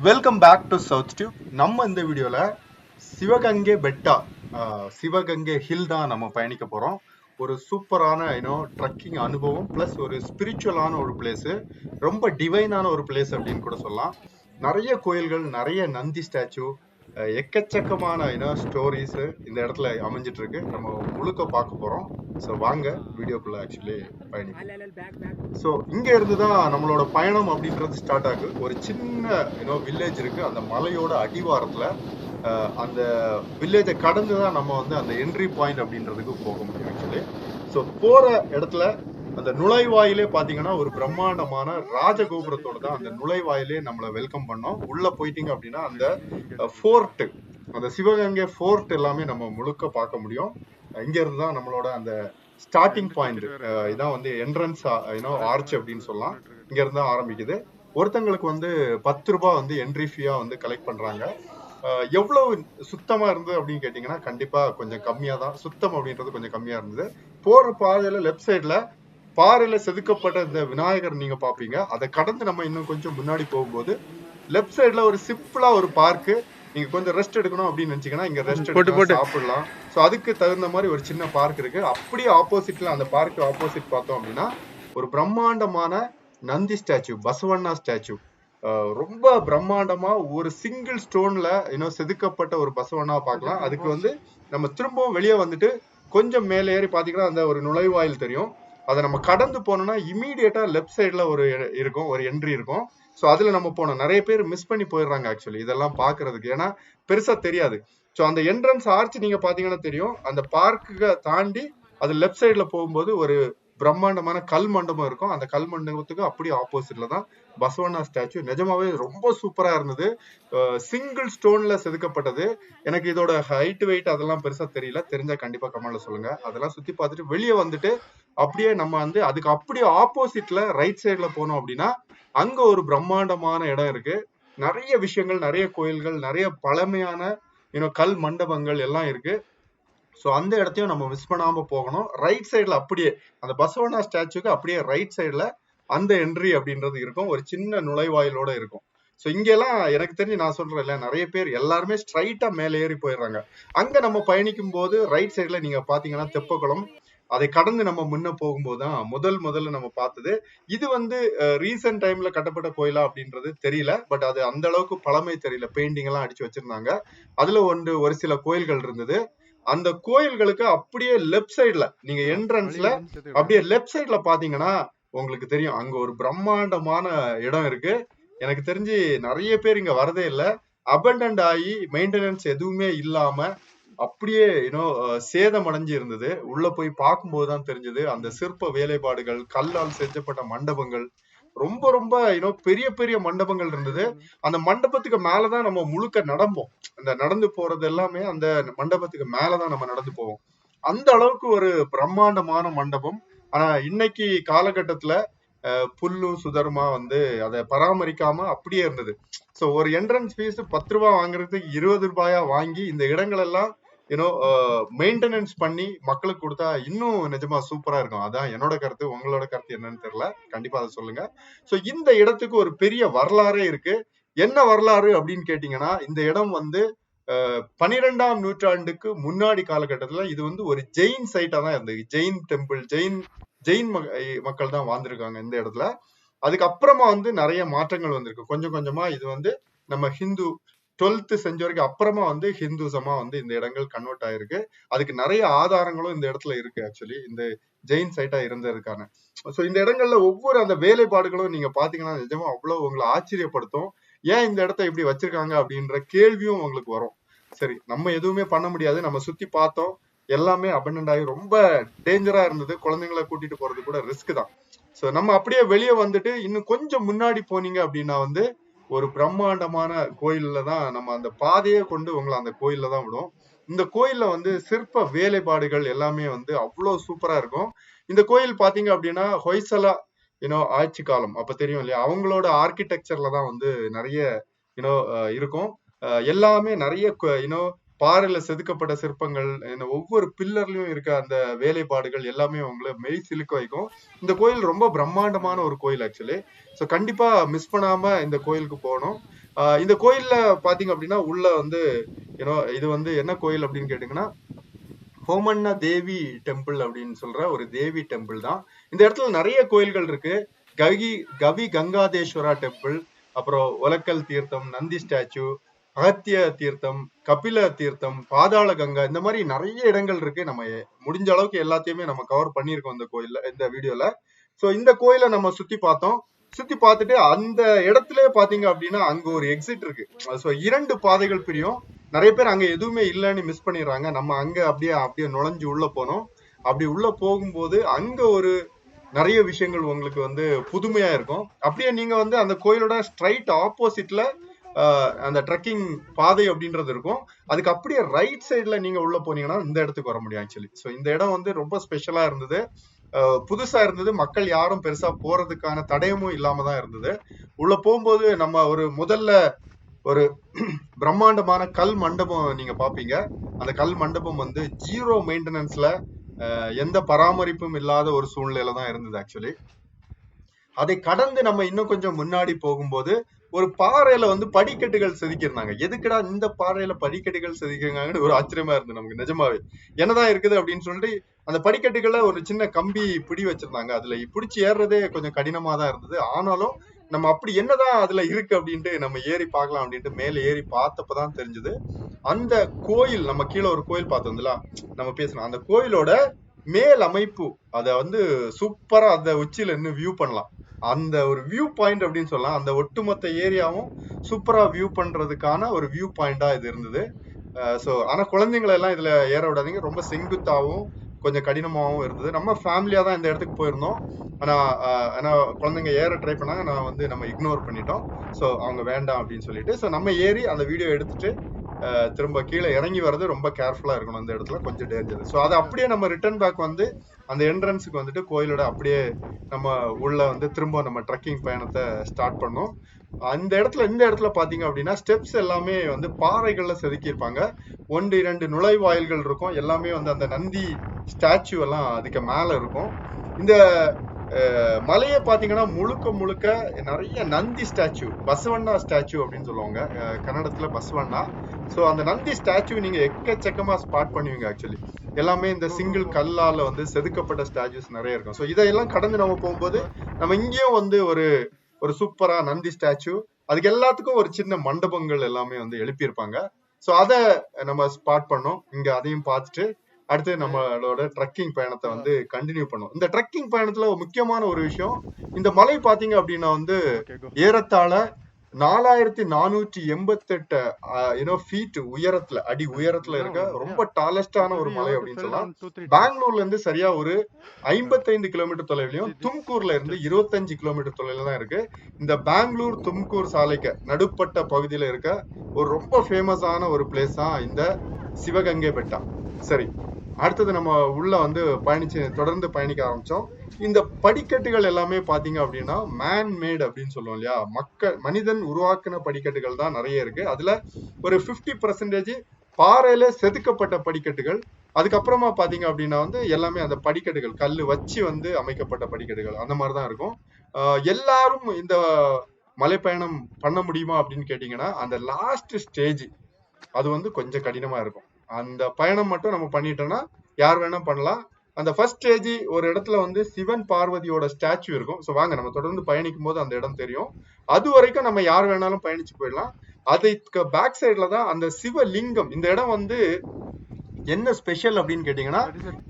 Welcome back to South Tube. நம்ம இந்த வீடியோல சிவகங்கை பெட்டா சிவகங்கை ஹில் தான் நம்ம பயணிக்க போறோம். ஒரு சூப்பரான ட்ரக்கிங் அனுபவம் பிளஸ் ஒரு ஸ்பிரிச்சுவலான ஒரு பிளேஸ், ரொம்ப டிவைனான ஒரு பிளேஸ் அப்படின்னு கூட சொல்லலாம். நிறைய கோயில்கள், நிறைய நந்தி ஸ்டாச்சு, எக்கச்சக்கமான ஸ்டோரிஸ் இந்த இடத்துல அமைஞ்சிட்டு இருக்கு. நம்ம முழுக்க பார்க்க போறோம். ஸோ வாங்க வீடியோக்குள்ள ஆக்சுவலி பயணிப்போம். ஸோ இங்க இருந்து தான் நம்மளோட பயணம் அப்படின்றது ஸ்டார்ட் ஆகுது. ஒரு சின்ன வில்லேஜ் இருக்கு அந்த மலையோட அடிவாரத்துல. அந்த வில்லேஜை கடந்து தான் நம்ம வந்து அந்த என்ட்ரி பாயிண்ட் அப்படின்றதுக்கு போக முடியும் ஆக்சுவலி. ஸோ போற இடத்துல அந்த நுழைவாயிலே பாத்தீங்கன்னா ஒரு பிரம்மாண்டமான ராஜகோபுரத்தோட தான் அந்த நுழைவாயிலே நம்மளை வெல்கம் பண்ணோம். உள்ள போயிட்டீங்க அப்படின்னா அந்த ஃபோர்ட், அந்த சிவகங்கை ஃபோர்ட் எல்லாமே நம்ம முழுக்க பார்க்க முடியும். இங்க இருந்து தான் நம்மளோட அந்த ஸ்டார்டிங் பாயிண்ட். இதான் வந்து என்ட்ரன்ஸ் ஆர்ச் அப்படின்னு சொல்லலாம். இங்க இருந்து தான் ஆரம்பிக்குது. ஒருத்தங்களுக்கு வந்து 10 ரூபாய் வந்து என்ட்ரி ஃபீயா வந்து கலெக்ட் பண்றாங்க. எவ்வளவு சுத்தமா இருந்தது அப்படின்னு கேட்டீங்கன்னா கண்டிப்பா கொஞ்சம் கம்மியா தான். சுத்தம் அப்படின்றது கொஞ்சம் கம்மியா இருந்தது. போற பாதையில லெப்ட் சைட்ல பாறையில செதுக்கப்பட்ட இந்த விநாயகர் நீங்க பாப்பீங்க. அதை கடந்து நம்ம இன்னும் கொஞ்சம் முன்னாடி போகும்போது லெப்ட் சைட்ல ஒரு சிம்பிளா ஒரு பார்க்கு. நீங்க கொஞ்சம் ரெஸ்ட் எடுக்கணும் அப்படின்னு நினைச்சீங்கன்னா இங்க ரெஸ்ட் எடுத்து சாப்பிடலாம். ஸோ அதுக்கு தகுந்த மாதிரி ஒரு சின்ன பார்க் இருக்கு. அப்படியே ஆப்போசிட்ல அந்த பார்க்கு ஆப்போசிட் பார்த்தோம் அப்படின்னா ஒரு பிரம்மாண்டமான நந்தி ஸ்டாச்சு, பசவண்ணா ஸ்டாச்சு. ரொம்ப பிரம்மாண்டமா ஒரு சிங்கிள் ஸ்டோன்ல செதுக்கப்பட்ட ஒரு பசவண்ணா பார்க்கலாம். அதுக்கு வந்து நம்ம திரும்பவும் வெளியே வந்துட்டு கொஞ்சம் மேலே ஏறி பாத்தீங்கன்னா அந்த ஒரு நுழைவாயில் தெரியும். அதை நம்ம கடந்து போனோம்னா இமீடியட்டா லெப்ட் சைட்ல ஒரு இருக்கும், ஒரு என்ட்ரி இருக்கும். ஸோ அதுல நம்ம போனோம். நிறைய பேர் மிஸ் பண்ணி போயிடுறாங்க ஆக்சுவலி இதெல்லாம் பாக்குறதுக்கு, ஏன்னா பெருசா தெரியாது. ஸோ அந்த என்ட்ரன்ஸ் ஆர்ச் நீங்க பாத்தீங்கன்னா தெரியும். அந்த பார்க்க தாண்டி அது லெப்ட் சைட்ல போகும்போது ஒரு பிரம்மாண்டமான கல் மண்டபம் இருக்கும். அந்த கல் மண்டபத்துக்கு அப்படியே ஆப்போசிட்ல தான் பசவண்ணா ஸ்டாச்சு. நிஜமாவே ரொம்ப சூப்பரா இருந்தது. சிங்கிள் ஸ்டோன்ல செதுக்கப்பட்டது. எனக்கு இதோட ஹைட் வெயிட் அதெல்லாம் பெருசா தெரியல. தெரிஞ்சா கண்டிப்பா கமெண்ட்ல சொல்லுங்க. அதெல்லாம் சுத்தி பார்த்துட்டு வெளியே வந்துட்டு அப்படியே நம்ம வந்து அதுக்கு அப்படியே ஆப்போசிட்ல ரைட் சைட்ல போனோம் அப்படின்னா அங்க ஒரு பிரம்மாண்டமான இடம் இருக்கு. நிறைய விஷயங்கள், நிறைய கோயில்கள், நிறைய பழமையான கல் மண்டபங்கள் எல்லாம் இருக்கு. ஸோ அந்த இடத்தையும் நம்ம மிஸ் பண்ணாம போகணும். ரைட் சைட்ல அப்படியே அந்த பசவண்ணா ஸ்டாச்சுக்கு அப்படியே ரைட் சைட்ல அந்த என்ட்ரி அப்படின்றது இருக்கும். ஒரு சின்ன நுழைவாயிலோட இருக்கும். ஸோ இங்கெல்லாம் எனக்கு தெரிஞ்சு நான் சொல்றேன் இல்ல, நிறைய பேர் எல்லாருமே ஸ்ட்ரைட்டா மேலே ஏறி போயிடுறாங்க. அங்க நம்ம பயணிக்கும் போது ரைட் சைட்ல நீங்க பாத்தீங்கன்னா தெப்பக்குளம். அதை கடந்து நம்ம முன்ன போகும்போது தான் முதல்ல நம்ம பார்த்தது. இது வந்து ரீசன்ட் டைம்ல கட்டப்பட்ட கோயிலா அப்படின்றது தெரியல. பட் அது அந்த அளவுக்கு பழமை தெரியல. பெயிண்டிங் எல்லாம் அடிச்சு வச்சிருந்தாங்க. அதுல ஒரு சில கோயில்கள் இருந்தது. அந்த கோயில்களுக்கு அப்படியே லெப்ட் சைட்ல நீங்க என்ட்ரன்ஸ்ல அப்படியே லெப்ட் சைட்ல பாத்தீங்கன்னா உங்களுக்கு தெரியும் அங்க ஒரு பிரம்மாண்டமான இடம் இருக்கு. எனக்கு தெரிஞ்சு நிறைய பேர் இங்க வரதே இல்ல. அபண்டன்ட் ஆகி மெயின்டெனன்ஸ் எதுவுமே இல்லாம அப்படியே சேதம் அடைஞ்சு இருந்தது. உள்ள போய் பார்க்கும்போதுதான் தெரிஞ்சது அந்த சிற்ப வேலைப்பாடுகள், கல்லால் செஞ்சப்பட்ட மண்டபங்கள், ரொம்ப ரொம்ப பெரிய பெரிய மண்டபங்கள் இருந்தது. அந்த மண்டபத்துக்கு மேலதான் நம்ம முழுக்க நடப்போம். அந்த நடந்து போறது எல்லாமே அந்த மண்டபத்துக்கு மேலதான் நம்ம நடந்து போவோம். அந்த அளவுக்கு ஒரு பிரம்மாண்டமான மண்டபம். ஆனா இன்னைக்கு காலகட்டத்துல புல்லும் சுதருமா வந்து அதை பராமரிக்காம அப்படியே இருந்தது. சோ ஒரு என்ட்ரன்ஸ் ஃபீஸ் 10 ரூபாய் வாங்குறதுக்கு 20 ரூபாயா வாங்கி இந்த இடங்கள் எல்லாம் மெயின்டெனன்ஸ் பண்ணி மக்களுக்கு கொடுத்தா இன்னும் நிஜமா சூப்பரா இருக்கும். அதான் என்னோட கருத்து. உங்களோட கருத்து என்னன்னு தெரியல, கண்டிப்பா அதை சொல்லுங்க. சோ இந்த இடத்துக்கு ஒரு பெரிய வரலாறே இருக்கு. என்ன வரலாறு அப்படின்னு கேட்டீங்கன்னா, இந்த இடம் வந்து 12ஆம் நூற்றாண்டுக்கு முன்னாடி காலகட்டத்துல இது வந்து ஒரு ஜெயின் சைட்டா தான் இருந்தது. ஜெயின் டெம்பிள், ஜெயின் மக்கள் தான் வாழ்ந்திருக்காங்க இந்த இடத்துல. அதுக்கப்புறமா வந்து நிறைய மாற்றங்கள் வந்திருக்கு. கொஞ்சம் கொஞ்சமா இது வந்து நம்ம ஹிந்து 12th செஞ்சுரிக்கு அப்புறமா வந்து ஹிந்துசமா வந்து இந்த இடங்கள் கன்வெர்ட் ஆயிருக்கு. அதுக்கு நிறைய ஆதாரங்களும் இந்த இடத்துல இருக்கு ஆக்சுவலி, இந்த ஜெயின் சைட்டா இருந்ததுக்கான. சோ இந்த இடங்கள்ல ஒவ்வொரு அந்த வேலைப்பாடுகளும் நீங்க பாத்தீங்கன்னா நிஜமா அவ்வளவு உங்களை ஆச்சரியப்படுத்தும். ஏன் இந்த இடத்த இப்படி வச்சிருக்காங்க அப்படின்ற கேள்வியும் உங்களுக்கு வரும். சரி, நம்ம எதுவுமே பண்ண முடியாது. நம்ம சுத்தி பார்த்தோம், எல்லாமே அபண்டன்ட் ஆகி ரொம்ப டேஞ்சரா இருந்தது. குழந்தைங்களை கூட்டிட்டு போறது கூட ரிஸ்க் தான். சோ நம்ம அப்படியே வெளியே வந்துட்டு இன்னும் கொஞ்சம் முன்னாடி போனீங்க அப்படின்னா வந்து ஒரு பிரம்மாண்டமான கோயில்ல தான் நம்ம அந்த பாதையே கொண்டு உங்களை அந்த கோயில்ல தான் விடும். இந்த கோயில்ல வந்து சிற்ப வேலைப்பாடுகள் எல்லாமே வந்து அவ்வளவு சூப்பரா இருக்கும். இந்த கோயில் பாத்தீங்க அப்படின்னா ஹொய்சலா ஆட்சி காலம் அப்ப தெரியும் இல்லையா, அவங்களோட ஆர்கிடெக்சர்ல தான் வந்து நிறைய இருக்கும். எல்லாமே நிறைய பாறையில செதுக்கப்பட்ட சிற்பங்கள், ஒவ்வொரு பில்லர்லயும் இருக்க அந்த வேலைப்பாடுகள் எல்லாமே அவங்கள மெய் சிலுக்க வைக்கும். இந்த கோயில் ரொம்ப பிரம்மாண்டமான ஒரு கோயில் ஆக்சுவலி. ஸோ கண்டிப்பா மிஸ் பண்ணாம இந்த கோயிலுக்கு போகணும். இந்த கோயில்ல பாத்தீங்க அப்படின்னா உள்ள வந்து இது வந்து என்ன கோயில் அப்படின்னு கேட்டீங்கன்னா ஹோமண்ணா தேவி டெம்பிள் அப்படின்னு சொல்ற ஒரு தேவி டெம்பிள் தான். இந்த இடத்துல நிறைய கோயில்கள் இருக்கு. கவி கங்காதேஸ்வரா டெம்பிள், அப்புறம் ஒலக்கல் தீர்த்தம், நந்தி ஸ்டாச்சு, அகத்திய தீர்த்தம், கபில தீர்த்தம், பாதாள கங்கா, இந்த மாதிரி நிறைய இடங்கள் இருக்கு. நம்ம முடிஞ்ச அளவுக்கு எல்லாத்தையுமே நம்ம கவர் பண்ணியிருக்கோம் இந்த கோயில்ல, இந்த வீடியோல. சோ இந்த கோயிலை நம்ம சுத்தி பார்த்தோம். சுத்தி பார்த்துட்டு அந்த இடத்துல பாத்தீங்க அப்படின்னா அங்க ஒரு எக்ஸிட் இருக்கு. சோ 2 பாதைகள் பிரியும். நிறைய பேர் அங்க எதுவுமே இல்லைன்னு மிஸ் பண்ணிடுறாங்க. நம்ம அங்க அப்படியே நுழைஞ்சு உள்ள போனோம். அப்படி உள்ள போகும்போது அங்க ஒரு நிறைய விஷயங்கள் உங்களுக்கு வந்து புதுமையா இருக்கும். அப்படியே நீங்க வந்து அந்த கோயிலோட ஸ்ட்ரைட் ஆப்போசிட்ல அந்த ட்ரெக்கிங் பாதை அப்படின்றது இருக்கும். அதுக்கு அப்படியே ரைட் சைட்ல நீங்க உள்ள போனீங்கன்னா இந்த இடத்துக்கு வர முடியும் ஆக்சுவலி. ஸோ இந்த இடம் வந்து ரொம்ப ஸ்பெஷலா இருந்தது, புதுசா இருந்தது. மக்கள் யாரும் பெருசா போறதுக்கான தடயமும் இல்லாம தான் இருந்தது. உள்ள போகும்போது நம்ம முதல்ல ஒரு பிரம்மாண்டமான கல் மண்டபம் நீங்க பாப்பீங்க. அந்த கல் மண்டபம் வந்து 0 மெயின்டெனன்ஸ்ல எந்த பராமரிப்பும் இல்லாத ஒரு சூழ்நிலையில தான் இருந்தது ஆக்சுவலி. அதை கடந்து நம்ம இன்னும் கொஞ்சம் முன்னாடி போகும்போது ஒரு பாறையில வந்து படிக்கட்டுகள் செதுக்கியிருந்தாங்க. எதுக்குடா இந்த பாறையில படிக்கட்டுகள் செதுக்கிறாங்கன்னு ஒரு ஆச்சரியமா இருந்தது நமக்கு நிஜமாவே. என்னதான் இருக்குது அப்படின்னு சொல்லிட்டு அந்த படிக்கட்டுகளை ஒரு சின்ன கம்பி பிடி வச்சிருந்தாங்க. அதுல பிடிச்சி ஏறுறதே கொஞ்சம் கடினமா தான் இருந்தது. ஆனாலும் நம்ம அப்படி என்னதான் அதுல இருக்கு அப்படின்ட்டு நம்ம ஏறி பார்க்கலாம் அப்படின்ட்டு மேல ஏறி பார்த்தப்பதான் தெரிஞ்சது. அந்த கோயில், நம்ம கீழே ஒரு கோயில் பார்த்தோம்ல நம்ம பேசணும், அந்த கோயிலோட மேல் அமைப்பு அத வந்து சூப்பரா அந்த உச்சியில இருந்து வியூ பண்ணலாம். அந்த ஒரு வியூ பாயிண்ட் அப்படின்னு சொல்லலாம். அந்த ஒட்டுமொத்த ஏரியாவும் சூப்பரா வியூ பண்றதுக்கான ஒரு வியூ பாயிண்டா இது இருந்தது. சோ ஆனா குழந்தைங்களை எல்லாம் இதுல ஏற விடாதீங்க. ரொம்ப செங்குத்தாவும் கொஞ்சம் கடினமாவும் இருந்தது. நம்ம ஃபேமிலியா தான் இந்த இடத்துக்கு போயிருந்தோம். ஆனா குழந்தைங்க ஏற ட்ரை பண்ணாங்க. நம்ம இக்னோர் பண்ணிட்டோம். சோ அவங்க வேண்டாம் அப்படின்னு சொல்லிட்டு சோ நம்ம ஏறி அந்த வீடியோ எடுத்துட்டு திரும்ப கீழே இறங்கி வர்றது ரொம்ப கேர்ஃபுல்லா இருக்கணும். அந்த இடத்துல கொஞ்சம் டேஞ்சர். ஸோ அதை அப்படியே நம்ம ரிட்டர்ன் பேக் வந்து அந்த என்ட்ரன்ஸுக்கு வந்துட்டு கோயிலோட அப்படியே நம்ம உள்ள வந்து திரும்ப நம்ம ட்ரெக்கிங் பயணத்தை ஸ்டார்ட் பண்ணோம். இந்த இடத்துல பாத்தீங்க அப்படின்னா ஸ்டெப்ஸ் எல்லாமே வந்து பாறைகள்ல செதுக்கியிருப்பாங்க. 1-2 நுழைவாயில்கள் இருக்கும். எல்லாமே வந்து அந்த நந்தி ஸ்டாச்சு எல்லாம் அதுக்கு மேல இருக்கும். இந்த மலையை பாத்தீங்கன்னா முழுக்க நிறைய நந்தி ஸ்டாச்சு, பசவண்ணா ஸ்டாச்சு அப்படின்னு சொல்லுவாங்க கன்னடத்துல பசவண்ணா. சோ அந்த நந்தி ஸ்டாச்சு நீங்க எக்கச்சக்கமா ஸ்பாட் பண்ணுவீங்க ஆக்சுவலி. எல்லாமே இந்த சிங்கிள் கல்லால வந்து செதுக்கப்பட்ட ஸ்டாச்சுஸ் நிறைய இருக்கும். சோ இதெல்லாம் கடந்து நம்ம போகும்போது நம்ம இங்கேயும் வந்து ஒரு சூப்பரா நந்தி ஸ்டாச்சு, அதுக்கு எல்லாத்துக்கும் ஒரு சின்ன மண்டபங்கள் எல்லாமே வந்து எழுப்பியிருப்பாங்க. சோ அத நம்ம ஸ்பாட் பண்ணோம். இங்க அதையும் பார்த்துட்டு அடுத்து நம்மளோட ட்ரெக்கிங் பயணத்தை வந்து கண்டினியூ பண்ணும். இந்த ட்ரெக்கிங் பயணத்துல ஒரு முக்கியமான ஒரு விஷயம், இந்த மலை பாத்தீங்க அப்படின்னா வந்து ஏறத்தாழ 4488 ஃபீட் உயரத்துல, அடி உயரத்துல இருக்க ரொம்ப டாலஸ்டான ஒரு மலை அப்படின்னு சொல்லலாம். பெங்களூர்ல இருந்து சரியா ஒரு 55 கிலோமீட்டர் தொலைவிலையும், தும்கூர்ல இருந்து 25 கிலோமீட்டர் தொலைவில் தான் இருக்கு. இந்த பெங்களூர் தும்கூர் சாலைக்கு நடுப்பட்ட பகுதியில இருக்க ஒரு ரொம்ப ஃபேமஸான ஒரு பிளேஸ் தான் இந்த சிவகங்கை பெட்டா. சரி, அடுத்தது நம்ம உள்ள வந்து தொடர்ந்து பயணிக்க ஆரம்பிச்சோம். இந்த படிக்கட்டுகள் எல்லாமே பாத்தீங்க அப்படின்னா மேன் மேட் அப்படின்னு சொல்லுவோம் இல்லையா, மனிதன் உருவாக்கின படிக்கட்டுகள் தான் நிறைய இருக்கு. அதுல ஒரு 50% பாறையில செதுக்கப்பட்ட படிக்கட்டுகள். அதுக்கப்புறமா பாத்தீங்க அப்படின்னா வந்து எல்லாமே அந்த படிக்கட்டுகள் கல்லு வச்சு வந்து அமைக்கப்பட்ட படிக்கட்டுகள் அந்த மாதிரிதான் இருக்கும். எல்லாரும் இந்த மலைப்பயணம் பண்ண முடியுமா அப்படின்னு கேட்டீங்கன்னா அந்த லாஸ்ட் ஸ்டேஜ் அது வந்து கொஞ்சம் கடினமா இருக்கும். அந்த பயணம் மட்டும் நம்ம பண்ணிட்டோம்னா யார் வேணா பண்ணலாம். அந்த ஃபர்ஸ்ட் ஸ்டேஜ் ஒரு இடத்துல வந்து சிவன் பார்வதியோட ஸ்டாச்சு இருக்கும். ஸோ வாங்க நம்ம தொடர்ந்து பயணிக்கும் போது அந்த இடம் தெரியும். அது வரைக்கும் நம்ம யார் வேணாலும் பயணிச்சு போயிடலாம். அதுக்கு பேக் சைட்ல தான் அந்த சிவலிங்கம். இந்த இடம் வந்து என்ன ஸ்பெஷல் அப்படின்னு கேட்டீங்கன்னா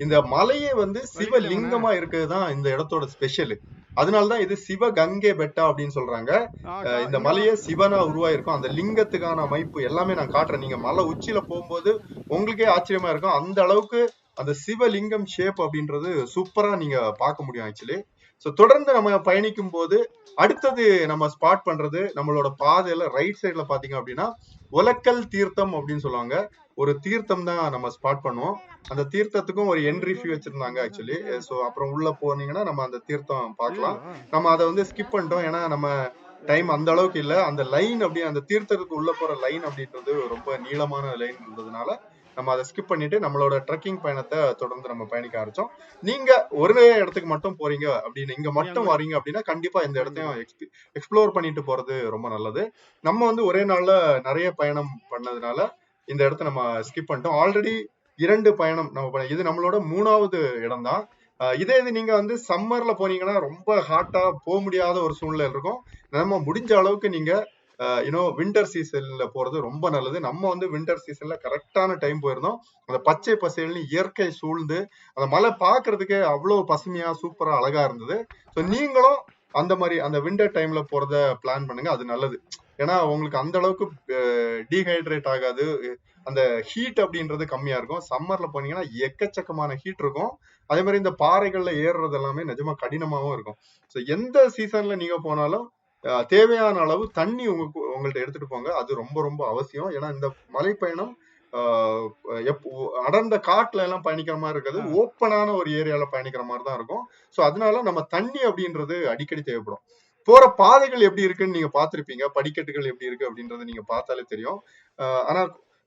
இந்த மலையே வந்து சிவலிங்கமா இருக்கிறது தான் இந்த இடத்தோட ஸ்பெஷல். அதனாலதான் இது சிவகங்கை பெட்டா அப்படின்னு சொல்றாங்க. இந்த மலையே சிவனா உருவாயிருக்கும். அந்த லிங்கத்துக்கான அமைப்பு எல்லாமே நான் காட்டுறேன். நீங்க மலை உச்சியில போகும்போது உங்களுக்கே ஆச்சரியமா இருக்கும். அந்த அளவுக்கு அந்த சிவலிங்கம் ஷேப் அப்படின்றது சூப்பரா நீங்க பார்க்க முடியும் ஆக்சுவலி. ஸோ தொடர்ந்து நம்ம பயணிக்கும் போது அடுத்தது நம்ம ஸ்பாட் பண்றது நம்மளோட பாதையில ரைட் சைட்ல பாத்தீங்க அப்படின்னா ஒலக்கல் தீர்த்தம் அப்படின்னு சொல்லுவாங்க. ஒரு தீர்த்தம் தான் நம்ம ஸ்பாட் பண்ணுவோம். அந்த தீர்த்தத்துக்கும் ஒரு என்ட்ரி ஃபீ வச்சிருந்தாங்க ஆக்சுவலி. ஸோ அப்புறம் உள்ள போனீங்கன்னா நம்ம அந்த தீர்த்தம் பார்க்கலாம். நம்ம அதை வந்து ஸ்கிப் பண்ணிட்டோம். ஏன்னா நம்ம டைம் அந்த அளவுக்கு இல்ல. அந்த லைன் அப்படி அந்த தீர்த்தத்துக்கு உள்ள போற லைன் அப்படின்றது ரொம்ப நீளமான லைன் இருந்ததுனால நம்ம அதை ஸ்கிப் பண்ணிட்டு நம்மளோட ட்ரெக்கிங் பயணத்தை தொடர்ந்து நம்ம பயணிக்க ஆரம்பிச்சோம். நீங்க ஒரே இடத்துக்கு மட்டும் போறீங்க அப்படின்னு, இங்க மட்டும் வரீங்க அப்படின்னா கண்டிப்பா இந்த இடத்தையும் எக்ஸ்ப்ளோர் பண்ணிட்டு போறது ரொம்ப நல்லது. நம்ம வந்து ஒரே நாள்ல நிறைய பயணம் பண்ணதுனால இந்த இடத்த நம்ம ஸ்கிப் பண்ணிட்டோம். ஆல்ரெடி 2 பயணம் நம்ம இது நம்மளோட 3வது இடம் தான். இதே இது நீங்க வந்து சம்மர்ல போனீங்கன்னா ரொம்ப ஹாட்டா போக முடியாத ஒரு சூழ்நிலை இருக்கும். நம்ம முடிஞ்ச அளவுக்கு நீங்க வின்டர் சீசன்ல போறது ரொம்ப நல்லது. நம்ம வந்து வின்டர் சீசன்ல கரெக்டான டைம் போயிருந்தோம். அந்த பச்சை பசேல்னு இயற்கை சூழ்ந்து அந்த மலை பாக்குறதுக்கு அவ்வளவு பசுமையா சூப்பரா அழகா இருந்தது. ஸோ நீங்களும் அந்த மாதிரி அந்த வின்டர் டைம்ல போறத பிளான் பண்ணுங்க, அது நல்லது. ஏன்னா உங்களுக்கு அந்த அளவுக்கு டீஹைட்ரேட் ஆகாது, அந்த ஹீட் அப்படின்றது கம்மியா இருக்கும். சம்மர்ல போனீங்கன்னா எக்கச்சக்கமான ஹீட் இருக்கும். அதே மாதிரி இந்த பாறைகள்ல ஏறுறது எல்லாமே நிஜமா கடினமாவும் இருக்கும். ஸோ எந்த சீசன்ல நீங்க போனாலும் தேவையான அளவு தண்ணி உங்கள்ட்ட எடுத்துட்டு போங்க. அது ரொம்ப ரொம்ப அவசியம். ஏன்னா இந்த மலைப்பயணம் அடர்ந்த காட்டுல எல்லாம் பயணிக்கிற மாதிரி இருக்காது, ஓப்பனான ஒரு ஏரியால பயணிக்கிற மாதிரி தான் இருக்கும். ஸோ அதனால நம்ம தண்ணி அப்படின்றது அடிக்கடி தேவைப்படும். போற பாதைகள் எப்படி இருக்குன்னு நீங்க பார்த்திருப்பீங்க, படிக்கட்டுகள் எப்படி இருக்கு அப்படின்றது நீங்க பார்த்தாலே தெரியும். ஆனா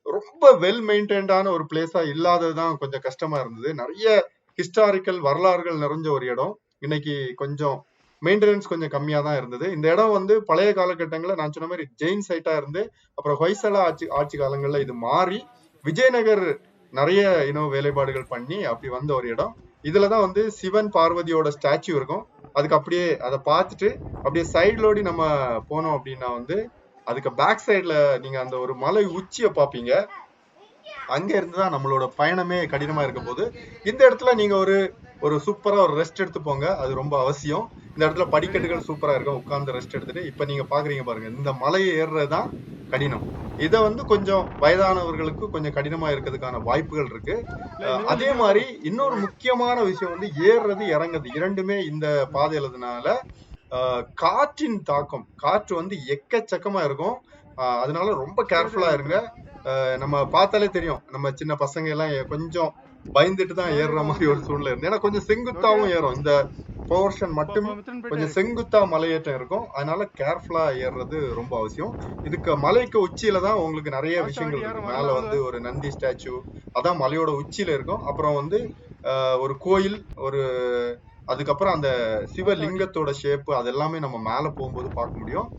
ரொம்ப வெல் மெயின்டைன்டான ஒரு பிளேஸா இல்லாததுதான் கொஞ்சம் கஷ்டமா இருந்தது. நிறைய ஹிஸ்டாரிக்கல் வரலாறுகள் நிறைஞ்ச ஒரு இடம். இன்னைக்கு கொஞ்சம் மெயின்டெனன்ஸ் கொஞ்சம் கம்மியா தான் இருந்தது. இந்த இடம் வந்து பழைய காலகட்டங்களில் நான் சொன்ன மாதிரி ஜெயின் சைட்டா இருந்து அப்புறம் ஹொய்சலா ஆட்சி காலங்கள்ல இது மாறி விஜயநகர் நிறைய வேலைப்பாடுகள் பண்ணி அப்படி வந்த ஒரு இடம். இதுலதான் வந்து சிவன் பார்வதியோட ஸ்டாச்சு இருக்கும். அதுக்கு அப்படியே அதை பார்த்துட்டு அப்படியே சைட்லோடி நம்ம போனோம் அப்படின்னா வந்து அதுக்கு பேக் சைட்ல நீங்க அந்த ஒரு மலை உச்சியை பார்ப்பீங்க. அங்க இருந்துதான் நம்மளோட பயணமே கடினமா இருக்க போது. இந்த இடத்துல நீங்க ஒரு சூப்பரா ஒரு ரெஸ்ட் எடுத்து போங்க, அது ரொம்ப அவசியம். இந்த இடத்துல படிக்கட்டுகள் சூப்பரா இருக்கும், உட்கார்ந்து ரெஸ்ட் எடுத்துட்டு. இப்ப நீங்க பாக்குறீங்க பாருங்க, இந்த மலையை ஏறுறதுதான் கடினம். இத வந்து கொஞ்சம் வயதானவர்களுக்கு கொஞ்சம் கடினமா இருக்கிறதுக்கான வாய்ப்புகள் இருக்கு. அதே மாதிரி இன்னொரு முக்கியமான விஷயம் வந்து ஏறுறது இறங்குறது இரண்டுமே இந்த பாதையிலதுனால காற்றின் தாக்கம், காற்று வந்து எக்கச்சக்கமா இருக்கும். அதனால ரொம்ப கேர்ஃபுல்லா இருங்க. நம்ம பார்த்தாலே தெரியும், நம்ம சின்ன பசங்க எல்லாம் கொஞ்சம் பயந்துட்டு தான் ஏறுற மாதிரி ஒரு சூழ்நிலை இருந்து. ஏன்னா கொஞ்சம் செங்குத்தாவும் ஏறும், இந்த போர்ஷன் மட்டும் கொஞ்சம் செங்குத்தா மலையேற்றம் இருக்கும். அதனால கேர்ஃபுல்லா ஏறுறது ரொம்ப அவசியம். இதுக்கு மலைக்கு உச்சியில தான் உங்களுக்கு நிறைய விஷயங்கள் இருக்கு. மேல வந்து ஒரு நந்தி ஸ்டாச்சு, அதான் மலையோட உச்சியில இருக்கும். அப்புறம் வந்து ஒரு கோயில், ஒரு அதுக்கப்புறம் அந்த சிவலிங்கத்தோட ஷேப்பு, அது எல்லாமே நம்ம மேல போகும்போது பார்க்க முடியும்.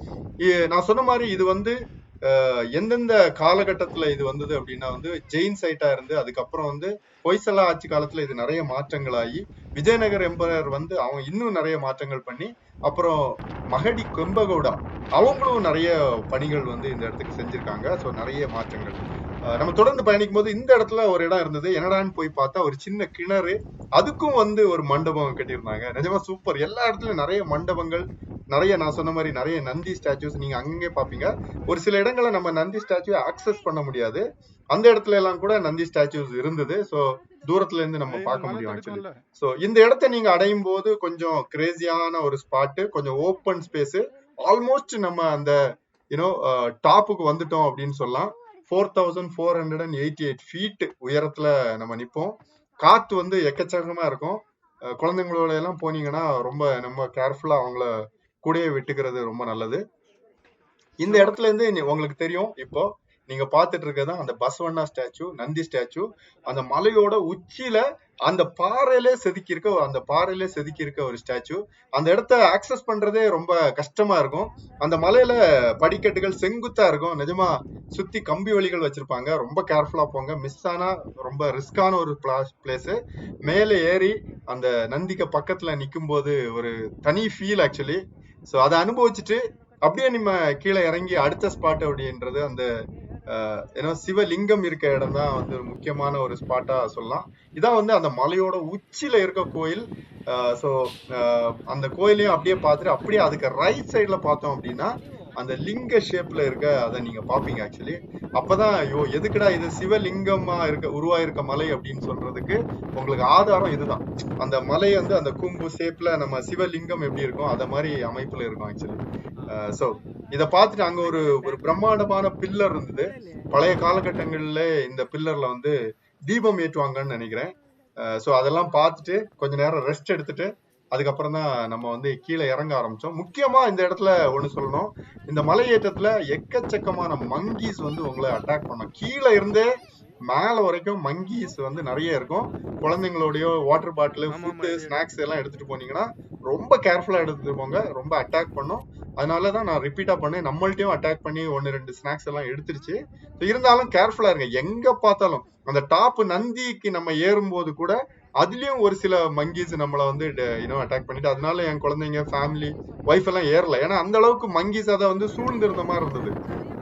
நான் சொன்ன மாதிரி இது வந்து எந்தெந்த காலகட்டத்துல இது வந்தது அப்படின்னா வந்து ஜெயின் சைட்டா இருந்து அதுக்கப்புறம் வந்து ஹொய்சலா ஆட்சி காலத்துல இது நிறைய மாற்றங்கள் ஆகி விஜயநகர் எம்பரர் வந்து அவங்க இன்னும் நிறைய மாற்றங்கள் பண்ணி அப்புறம் மகடி கெம்பகவுடா அவங்களும் நிறைய பணிகள் வந்து இந்த இடத்துக்கு செஞ்சிருக்காங்க. ஸோ நிறைய மாற்றங்கள். நம்ம தொடர்ந்து பயணிக்கும் போது இந்த இடத்துல ஒரு இடம் இருந்தது. என்னடான்னு போய் பார்த்தா ஒரு சின்ன கிணறு, அதுக்கும் வந்து ஒரு மண்டபம் கட்டியிருந்தாங்க. நிஜமா சூப்பர். எல்லா இடத்துலயும் நிறைய மண்டபங்கள், நிறைய நான் சொன்ன மாதிரி நிறைய நந்தி ஸ்டாச்சுஸ் நீங்க அங்கங்கே பாப்பீங்க. ஒரு சில இடங்களை நம்ம நந்தி ஸ்டாச்சுவை ஆக்சஸ் பண்ண முடியாது, அந்த இடத்துல எல்லாம் கூட நந்தி ஸ்டாச்சுஸ் இருந்தது. ஸோ தூரத்துல இருந்து நம்ம பார்க்க முடியும் ஆக்சுவலி. ஸோ இந்த இடத்த நீங்க அடையும் போது கொஞ்சம் கிரேசியான ஒரு ஸ்பாட்டு, கொஞ்சம் ஓப்பன் ஸ்பேஸ். ஆல்மோஸ்ட் நம்ம அந்த டாப்புக்கு வந்துட்டோம் அப்படின்னு சொல்லலாம். 4488 ஃபீட் உயரத்துல நம்ம நிப்போம். காத்து வந்து எக்கச்சக்கமா இருக்கும். குழந்தைங்களோட எல்லாம் போனீங்கன்னா ரொம்ப நம்ம கேர்ஃபுல்லா அவங்கள கூடயே விட்டுக்கிறது ரொம்ப நல்லது. இந்த இடத்துல இருந்து உங்களுக்கு தெரியும், இப்போ நீங்க பாத்துட்டு இருக்கிறதா அந்த பசவண்ணா ஸ்டாச்சு, நந்தி ஸ்டாச்சு. அந்த மலையோட உச்சியில அந்த பாறையிலே செதுக்கி இருக்க ஒரு ஸ்டாச்சு. அந்த இடத்த ஆக்சஸ் பண்றதே ரொம்ப கஷ்டமா இருக்கும். அந்த மலையில படிக்கட்டுகள் செங்குத்தா இருக்கும். நிஜமா சுத்தி கம்பி வழிகள் வச்சிருப்பாங்க. ரொம்ப கேர்ஃபுல்லா போங்க, மிஸ் ஆனா ரொம்ப ரிஸ்கான ஒரு பிளேஸ். மேலே ஏறி அந்த நந்திக்கு பக்கத்துல நிக்கும் போது ஒரு தனி ஃபீல் ஆக்சுவலி. ஸோ அதை அனுபவிச்சுட்டு அப்படியே நம்ம கீழே இறங்கி அடுத்த ஸ்பாட் அப்படின்றது அந்த சிவலிங்கம் இருக்க இடம் தான் வந்து முக்கியமான ஒரு ஸ்பாட்டா சொல்லலாம். இதான் வந்து அந்த மலையோட உச்சியில இருக்க கோயில். ஸோ அந்த கோயிலையும் அப்படியே பார்த்துட்டு அப்படியே அதுக்கு ரைட் சைட்ல பார்த்தோம் அப்படின்னா அந்த லிங்க ஷேப்ல இருக்க அதை நீங்க பாப்பீங்க ஆக்சுவலி. அப்பதான் ஐயோ எதுக்குடா இது சிவலிங்கமா உருவாயிருக்க மலை அப்படின்னு சொல்றதுக்கு உங்களுக்கு ஆதாரம் இதுதான். அந்த மலை வந்து அந்த கூம்பு ஷேப்ல நம்ம சிவலிங்கம் எப்படி இருக்கும் அத மாதிரி அமைப்புல இருக்கும் ஆக்சுவலி. சோ இத பார்த்துட்டு அங்க ஒரு பிரம்மாண்டமான பில்லர் இருந்தது. பழைய காலகட்டங்கள்ல இந்த பில்லர்ல வந்து தீபம் ஏற்றுவாங்கன்னு நினைக்கிறேன். சோ அதெல்லாம் பார்த்துட்டு கொஞ்ச நேரம் ரெஸ்ட் எடுத்துட்டு அதுக்கப்புறம் தான் நம்ம வந்து கீழே இறங்க ஆரம்பிச்சோம். முக்கியமா இந்த இடத்துல ஒண்ணு சொல்லணும், இந்த மலை ஏற்றத்துல எக்கச்சக்கமான மங்கீஸ் வந்து உங்களை அட்டாக் பண்ணும். கீழே இருந்தே மேல வரைக்கும் மங்கீஸ் வந்து நிறைய இருக்கும். குழந்தைங்களோடய வாட்டர் பாட்டில், ஆமா ஃபுட்டு, இது ஸ்நாக்ஸ் எல்லாம் எடுத்துட்டு போனீங்கன்னா ரொம்ப கேர்ஃபுல்லா எடுத்துட்டு போங்க. ரொம்ப அட்டாக் பண்ணும். அதனாலதான் நான் ரிப்பீட்டா பண்ணேன். நம்மள்ட்டையும் அட்டாக் பண்ணி 1-2 ஸ்நாக்ஸ் எல்லாம் எடுத்துருச்சு. இருந்தாலும் கேர்ஃபுல்லா இருங்க. எங்க பார்த்தாலும் அந்த டாப் நந்திக்கு நம்ம ஏறும்போது கூட அதுலயும் ஒரு சில மங்கீஸ் நம்மள வந்து அட்டாக் பண்ணிட்டு, அதனால என் குழந்தைங்க, ஃபேமிலி, ஒய்ஃப் எல்லாம் ஏறல. ஏன்னா அந்த அளவுக்கு மங்கீஸ் அதை வந்து சூழ்ந்து இருந்த மாதிரி இருந்தது.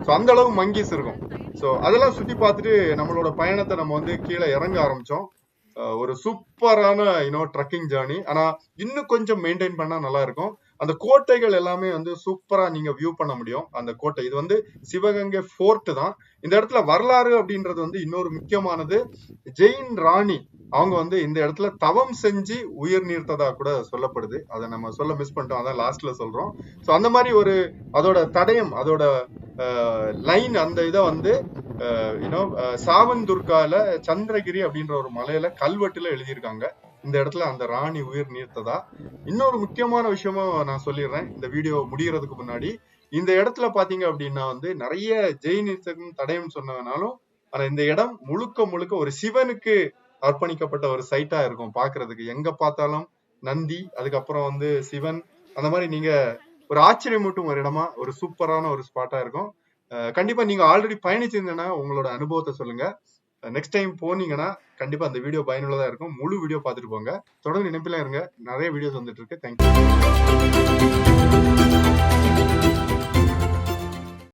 சோ அந்த அளவு மங்கீஸ் இருக்கும். சோ அதெல்லாம் சுத்தி பார்த்துட்டு நம்மளோட பயணத்தை நம்ம வந்து கீழே இறங்க ஆரம்பிச்சோம். ஒரு சூப்பரான ட்ரக்கிங் ஜேர்னி. ஆனா இன்னும் கொஞ்சம் மெயின்டைன் பண்ணா நல்லா இருக்கும். அந்த கோட்டைகள் எல்லாமே வந்து சூப்பரா நீங்க வியூ பண்ண முடியும். அந்த கோட்டை இது வந்து சிவகங்கை ஃபோர்ட் தான். இந்த இடத்துல வரலாறு அப்படின்றது வந்து இன்னொரு முக்கியமானது. ஜெயின் ராணி அவங்க வந்து இந்த இடத்துல தவம் செஞ்சு உயிர் நீர்த்ததா கூட சொல்லப்படுது. அதை நம்ம சொல்ல மிஸ் பண்ணிட்டோம். அதான் லாஸ்ட்ல சொல்றோம். சோ அந்த மாதிரி ஒரு அதோட தடயம், அதோட லைன், அந்த இதை வந்து சாவந்துர்கால சந்திரகிரி அப்படின்ற ஒரு மலையில கல்வெட்டுல எழுதியிருக்காங்க. இந்த இடத்துல அந்த ராணி உயிர் நீர்த்ததா. இன்னொரு முக்கியமான விஷயமும் நான் சொல்லிடுறேன் இந்த வீடியோ முடியறதுக்கு முன்னாடி. இந்த இடத்துல பாத்தீங்க அப்படின்னா வந்து நிறைய ஜெயினிசம் தடயம் சொன்னதுனாலும், ஆனா இந்த இடம் முழுக்க முழுக்க ஒரு சிவனுக்கு அர்ப்பணிக்கப்பட்ட ஒரு சைட்டா இருக்கும் பாக்குறதுக்கு. எங்க பார்த்தாலும் நந்தி, அதுக்கப்புறம் வந்து சிவன், அந்த மாதிரி நீங்க ஒரு ஆச்சரியமூட்டும் ஒரு இடமா, ஒரு சூப்பரான ஒரு ஸ்பாட்டா இருக்கும். கண்டிப்பா நீங்க ஆல்ரெடி பயணிச்சிருந்தீங்கன்னா உங்களோட அனுபவத்தை சொல்லுங்க. நெக்ஸ்ட் டைம் போனீங்கன்னா கண்டிப்பா அந்த வீடியோ பயனுள்ளதா இருக்கும். முழு வீடியோ பார்த்துட்டு போங்க. தொடர்ந்து இணைப்பில இருங்க. நிறைய வீடியோஸ் வந்துட்டு இருக்கு. தேங்க்யூ.